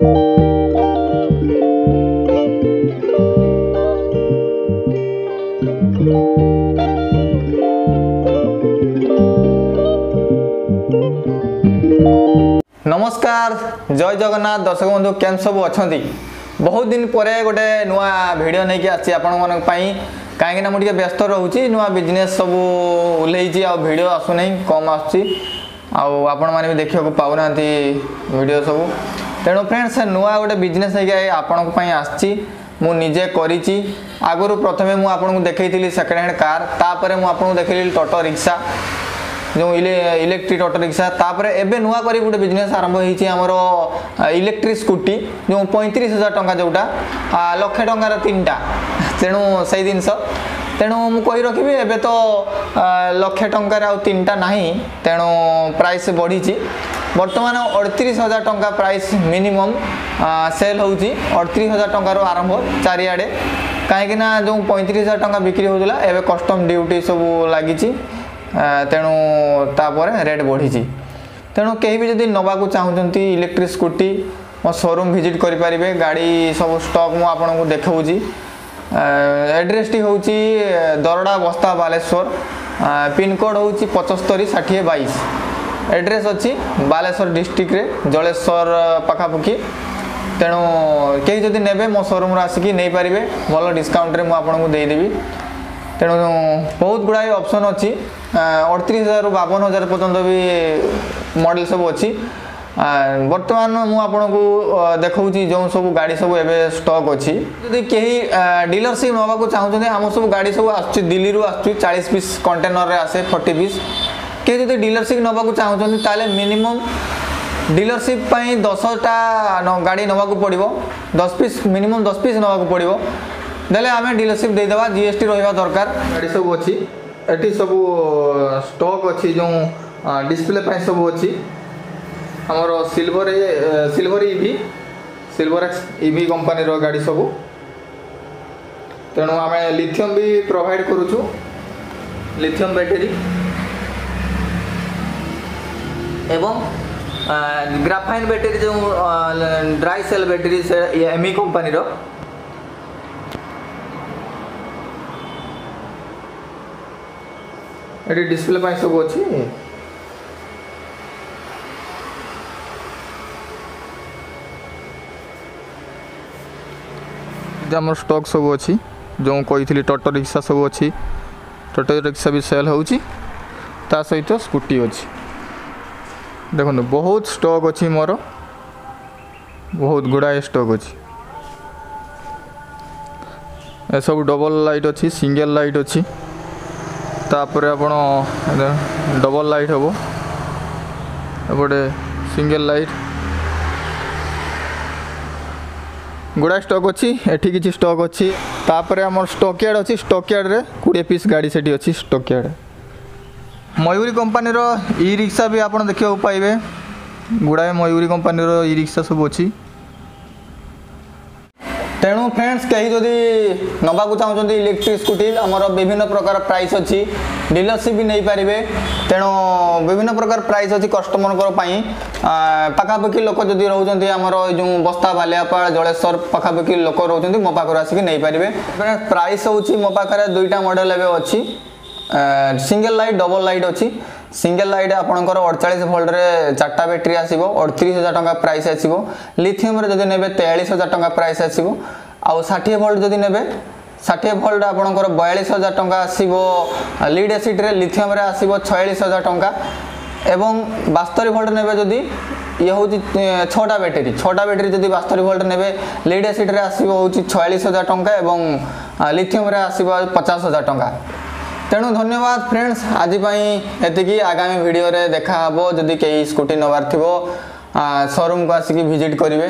नमस्कार जय जगन्नाथ दर्शक बंधु केम सब अच्छा बहुत दिन पर गोटे नुआ भिडियो नहीं आसी आपण कहीं मुझे व्यस्त रोचे नुआ बिजनेस सब उल्लैची आ भिडियो आसुना कम आपण मैंने भी देखा पाऊना भिडियो सब तेणु फ्रेंड्स नुआ गोटे बिजनेस आपण मु निजे करी आगु प्रथमे मुझे देखी सेकेंड हैंड कार तापर मुझे देखी टोटो रिक्शा जो इलेक्ट्रिक ऑटो रिक्शा तापर एबे नुआ करी गोटे बिजनेस आरंभ होईची हमरो इलेक्ट्रिक स्कूटी जो 35,000 टंका जोटा लक्षे टंकार तीनटा तेणु सही जिनस तेणु मु कही रखिबी एबे तो लक्षे टंकार आ तीनटा नाही तेणु प्राइस बढ़ीची वर्तमान 38,000 टंका प्राइस मिनिमम सेल होउची 38,000 टंका रो आरंभ चारियाडे काहेकि ना जो 35,000 टंका बिक्री होउतला एबे कस्टम ड्यूटी सब लागिची तेणु तापर रेट बढ़ी तेणु कहीं भी जदि नवाक चाहते इलेक्ट्रिक स्कूटी मो शोरूम विजिट करें गाड़ी सब स्टॉक मु आपको देखी एड्रेस टी हूँ दरड़ा बस्ता बालेश्वर पिनकोड हूँ 756022 एड्रेस अच्छी बालेश्वर डिस्ट्रिक्ट रे जलेश्वर पखापाखि तेणु कहीं जदि ने मो शोरूम आसिकी नहीं पारे भल डिस्काउंट रे मुझे देदेवी तेणु बहुत गुड़ाए ऑप्शन अच्छी 38,000 ରୁ 52,000 पर्यंत भी मॉडल सब अच्छी वर्तमान मुझे देखा जो सब गाड़ी सब एवं स्टॉक अच्छी जदि कहीं डीलरशिप नवाक चाहते आम सब गाड़ी सब आस दिल्ली रू आस 40 पीस कंटेनर रे आसे 40 पीस कहीं जब डीलरशिप नवाक चाहते ताले मिनिमम डीलरशिप 10टा गाड़ी नवाक पड़ो 10 पीस मिनिमम 10 पीस नवाक पड़ो देले आमे डीलरशिप दे देबा जीएसटी रहिबा दरकार गाड़ी सब अच्छी एटी सब स्टॉक अच्छी जो डिस्प्ले पाई सब अच्छी हमर सिल्वर एक्स ईवी कंपनी रो गाड़ी सब तेणु आम लिथियम भी प्रोवाइड करूछु लिथियम बैटरी एवं ग्राफाइन बैटरी जो ड्राई सेल बैटरी से एमई कंपनी रो ये डिस्प्ले पाई सब अच्छी आम स्टॉक सब अच्छी जो कही टोटो रिक्शा सब अच्छी टोटो रिक्शा भी सेल होची ता सहित स्कूटी अच्छी देखो बहुत स्टॉक अच्छी मोर बहुत गुड़ाए स्टॉक अच्छी ए सब डबल लाइट अच्छी सिंगल लाइट अच्छी तापर आपण डबल लाइट हम एपटे सिंगल लाइट गुड़ा स्टॉक अच्छी एठी किछि स्टॉक अच्छी तापर आम स्टॉकयार्ड अच्छी स्टॉकयार्ड रे 20 पीस गाड़ी सेठी अच्छी स्टॉकयार्ड मयूरी कंपनी रो ई रिक्शा भी आपण देखियो पाइबे गुड़ाए मयूरी कंपनी रो ई रिक्शा सब अच्छी तेणु फ्रेंड्स कहीं जदि नवाक चाहते इलेक्ट्रिक स्कूटी आमर विभिन्न प्रकार प्राइस अच्छी डीलरशिप भी नहीं पारे तेणु विभिन्न प्रकार प्राइस अच्छी कस्टमर पखापाखि लोक जदि रोचे आमर जो बस्ता बालियापाड़ जलेश्वर पखापाखि लोक रोचे मो पाखर आसिक नहीं पारे प्राइस हूँ मो पाखे 2टा मॉडल एवं अच्छी सिंगल लाइट डबल लाइट अच्छी सिंगल लाइट आपंकर 48 वोल्ट रे 4टा बैटेरी आसीबो 38,000 टंका प्राइस आसीबो लिथियम रे जदि नेबे 43,000 टंका प्राइस आसीबो आ 60 वोल्ट जदि नेबे 60 वोल्ट आपंकर 42,000 टंका आसीबो लीड एसिड रे लिथियम रे आसीबो 46,000 टंका एवं 72 वोल्ट नेबे जदि ये हूँ 6टा बैटेरी जदि 72 वोल्ट नेबे लीड एसिड रे आसीबो हूँ 46,000 टंका एवं लिथियम रे आसीबो 50,000 टंका तेणु धन्यवाद फ्रेंड्स आज एति आगामी वीडियो रे देखा जदि कई स्कूटी नवार थी शोरूम को आसिक विजिट करेंगे।